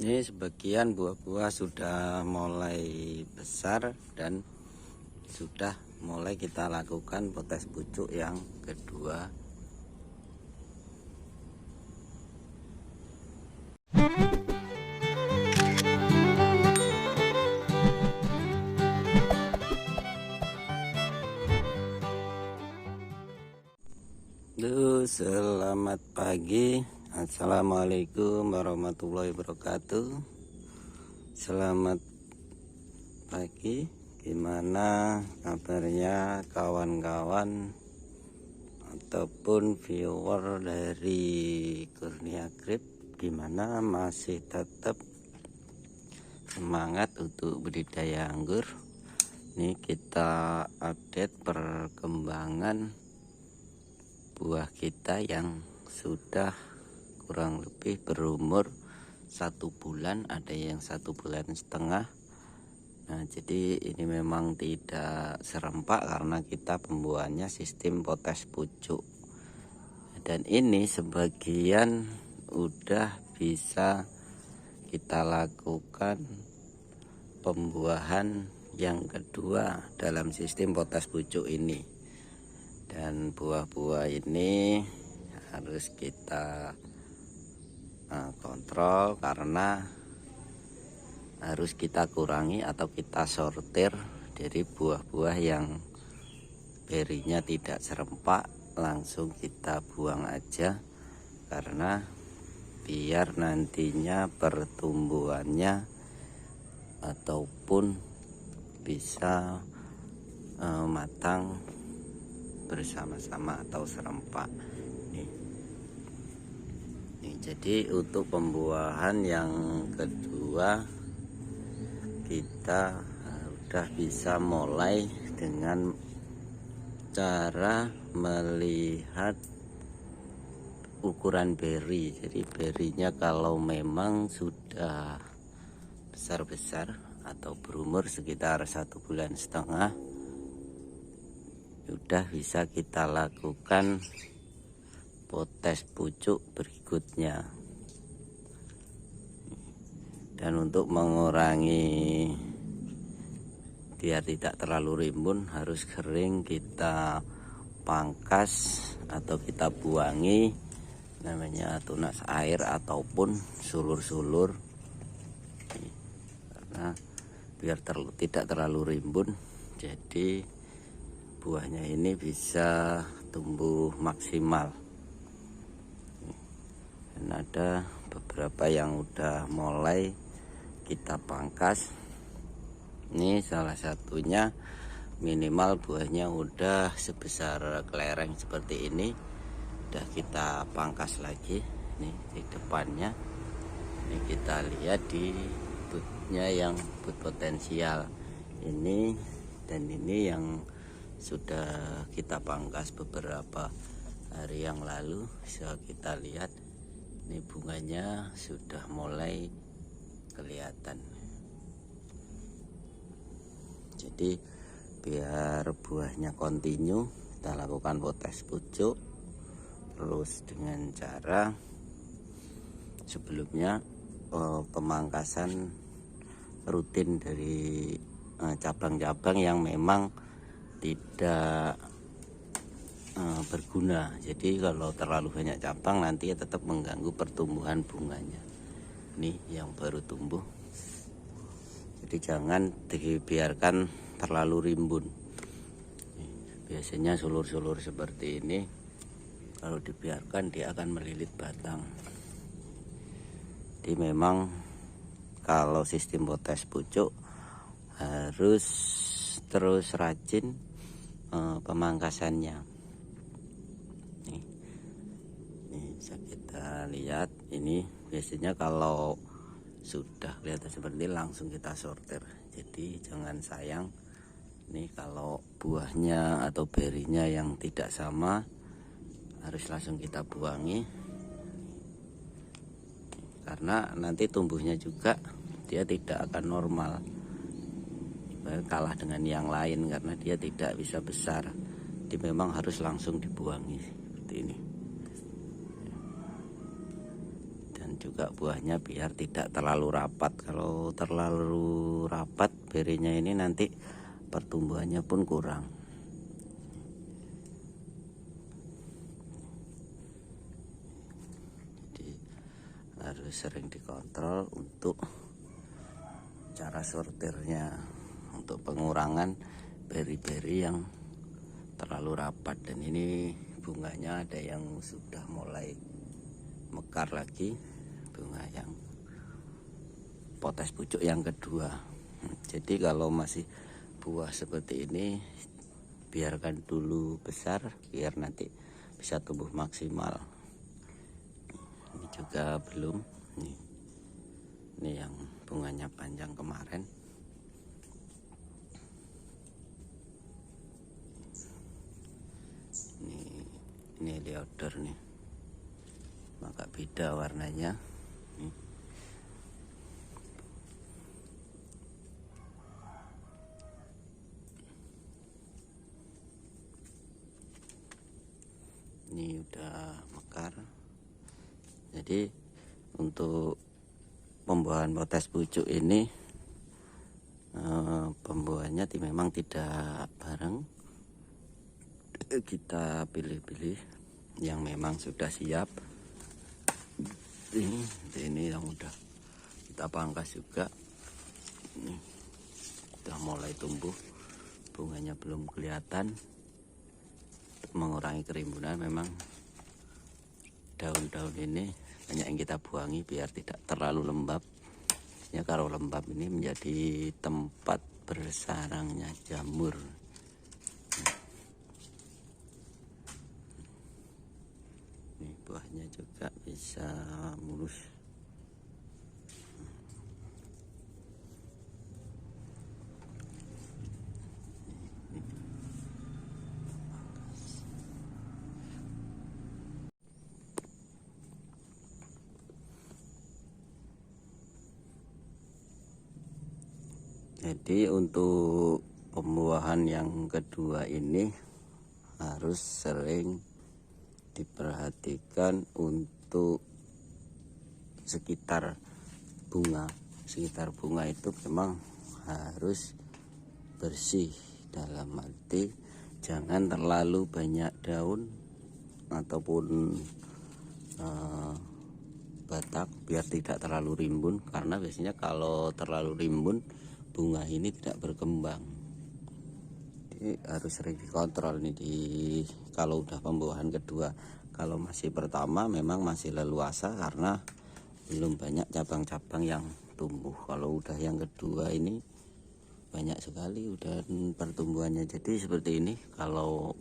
Ini sebagian buah-buah sudah mulai besar dan sudah mulai kita lakukan potes pucuk yang kedua. Selamat pagi. Assalamualaikum warahmatullahi wabarakatuh. Selamat pagi. Gimana kabarnya kawan-kawan ataupun viewer dari Kurnia Grip? Gimana, masih tetap semangat untuk budidaya anggur? Ini kita update perkembangan buah kita yang sudah kurang lebih berumur 1 bulan, ada yang 1,5 bulan. Nah, jadi ini memang tidak serempak karena kita pembuahannya sistem potes pucuk. Dan ini sebagian udah bisa kita lakukan pembuahan yang kedua dalam sistem potes pucuk ini. Dan buah-buah ini harus kita kontrol karena harus kita kurangi atau kita sortir dari buah-buah yang berinya tidak serempak, langsung kita buang aja, karena biar nantinya pertumbuhannya ataupun bisa matang bersama-sama atau serempak. Nih, jadi untuk pembuahan yang kedua kita udah bisa mulai dengan cara melihat ukuran beri. Jadi berinya kalau memang sudah besar-besar atau berumur sekitar 1,5 bulan, sudah bisa kita lakukan potes pucuk berikutnya. Dan untuk mengurangi biar tidak terlalu rimbun, harus kering, kita pangkas atau kita buangi namanya tunas air ataupun sulur-sulur, karena biar tidak terlalu rimbun, jadi buahnya ini bisa tumbuh maksimal. Dan ada beberapa yang udah mulai kita pangkas. Ini salah satunya, minimal buahnya udah sebesar kelereng seperti ini, udah kita pangkas lagi. Nih di depannya, ini kita lihat di butnya yang but potensial ini, dan ini yang sudah kita pangkas beberapa hari yang lalu. Bisa kita lihat ini bunganya sudah mulai kelihatan. Jadi biar buahnya kontinu, kita lakukan potes pucuk terus dengan cara sebelumnya pemangkasan rutin dari cabang-cabang yang memang tidak berguna. Jadi kalau terlalu banyak cabang nanti tetap mengganggu pertumbuhan bunganya. Ini yang baru tumbuh, jadi jangan dibiarkan terlalu rimbun. Biasanya sulur-sulur seperti ini kalau dibiarkan dia akan melilit batang. Jadi memang kalau sistem potes pucuk harus terus rajin pemangkasannya. Nih bisa kita lihat, ini biasanya kalau sudah kelihatan seperti ini langsung kita sortir. Jadi jangan sayang. Nih kalau buahnya atau berinya yang tidak sama harus langsung kita buangi, karena nanti tumbuhnya juga dia tidak akan normal, kalah dengan yang lain karena dia tidak bisa besar. Jadi memang harus langsung dibuangi seperti ini. Dan juga buahnya biar tidak terlalu rapat. Kalau terlalu rapat berinya ini nanti pertumbuhannya pun kurang. Jadi harus sering dikontrol untuk cara sortirnya, untuk pengurangan beri-beri yang terlalu rapat. Dan ini bunganya ada yang sudah mulai mekar lagi, bunga yang potes pucuk yang kedua. Jadi kalau masih buah seperti ini biarkan dulu besar biar nanti bisa tumbuh maksimal. Ini juga belum, ini yang bunganya panjang kemarin. Ini Leodor nih, maka beda warnanya. Ini udah mekar. Jadi untuk pembuahan potes pucuk ini pembuahannya memang tidak bareng. Kita pilih-pilih yang memang sudah siap. Ini yang udah kita pangkas juga. Ini udah mulai tumbuh, bunganya belum kelihatan. Untuk mengurangi kerimbunan memang daun-daun ini banyak yang kita buangi biar tidak terlalu lembab. Ya, kalau lembab ini menjadi tempat bersarangnya jamur. Ini buahnya juga bisa mulus. Jadi untuk pembuahan yang kedua ini harus sering diperhatikan untuk sekitar bunga. Sekitar bunga itu memang harus bersih, dalam arti jangan terlalu banyak daun ataupun batak biar tidak terlalu rimbun, karena biasanya kalau terlalu rimbun bunga ini tidak berkembang. Jadi harus sering dikontrol nih kalau udah pembuahan kedua. Kalau masih pertama memang masih leluasa karena belum banyak cabang-cabang yang tumbuh. Kalau udah yang kedua ini banyak sekali udah pertumbuhannya. Jadi seperti ini, kalau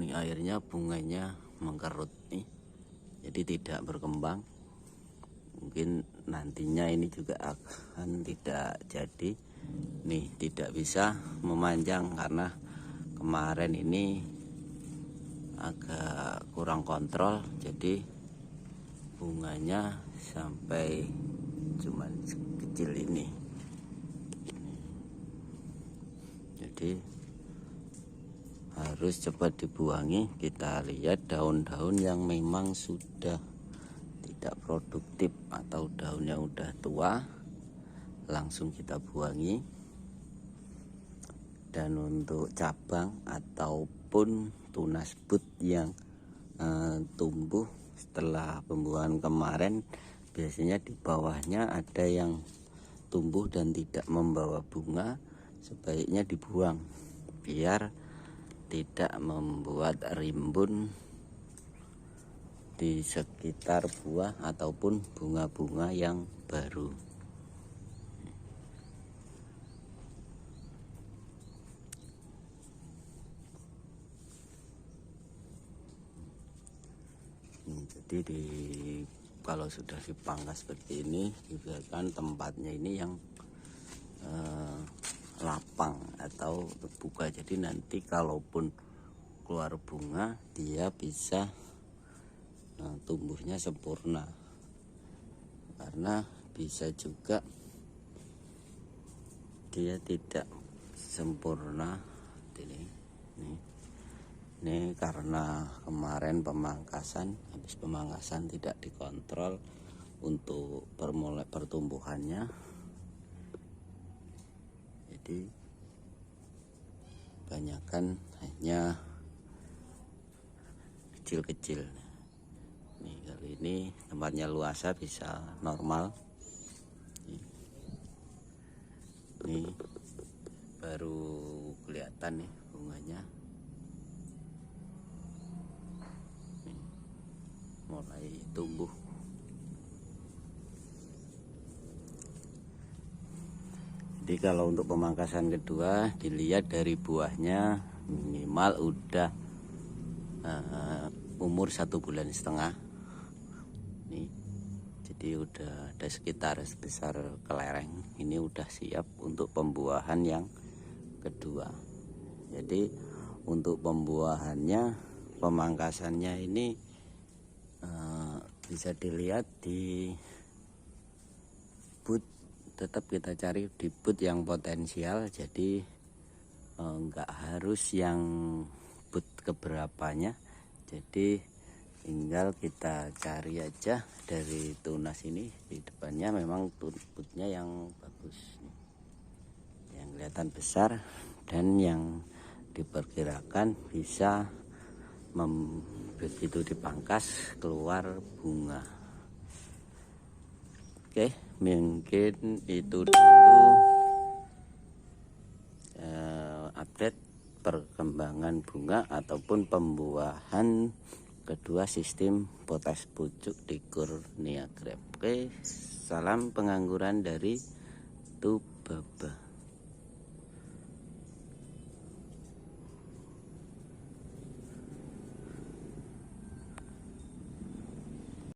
ini airnya bunganya mengkerut nih, jadi tidak berkembang. Mungkin nantinya ini juga akan tidak jadi nih, tidak bisa memanjang karena kemarin ini agak kurang kontrol, jadi bunganya sampai cuman kecil ini. Jadi harus cepat dibuangi. Kita lihat daun-daun yang memang sudah tidak produktif atau daunnya udah tua, langsung kita buangi. Dan untuk cabang ataupun tunas bud yang tumbuh setelah pembuahan kemarin, biasanya di bawahnya ada yang tumbuh dan tidak membawa bunga, sebaiknya dibuang biar tidak membuat rimbun di sekitar buah ataupun bunga-bunga yang baru. Jadi kalau sudah dipangkas seperti ini, dibiarkan tempatnya ini yang lapang atau terbuka. Jadi nanti kalaupun keluar bunga, dia bisa tumbuhnya sempurna. Karena bisa juga dia tidak sempurna. Ini karena kemarin habis pemangkasan tidak dikontrol untuk pertumbuhannya, jadi kebanyakan hanya kecil-kecil. Nih kali ini tempatnya luasa, bisa normal. Ini baru kelihatan nih bunganya. Mulai tumbuh. Jadi kalau untuk pemangkasan kedua dilihat dari buahnya minimal udah umur 1,5 bulan. Nih, jadi udah ada sekitar sebesar kelereng. Ini udah siap untuk pembuahan yang kedua. Jadi untuk pemangkasannya ini bisa dilihat di bud. Tetap kita cari di bud yang potensial, jadi enggak harus yang bud keberapanya, jadi tinggal kita cari aja dari tunas ini. Di depannya memang budnya yang bagus, yang kelihatan besar dan yang diperkirakan bisa begitu dipangkas keluar bunga. Oke, mungkin itu dulu update perkembangan bunga ataupun pembuahan kedua sistem potas pucuk di Kurnia Grape. Oke, salam pengangguran dari Tubaba.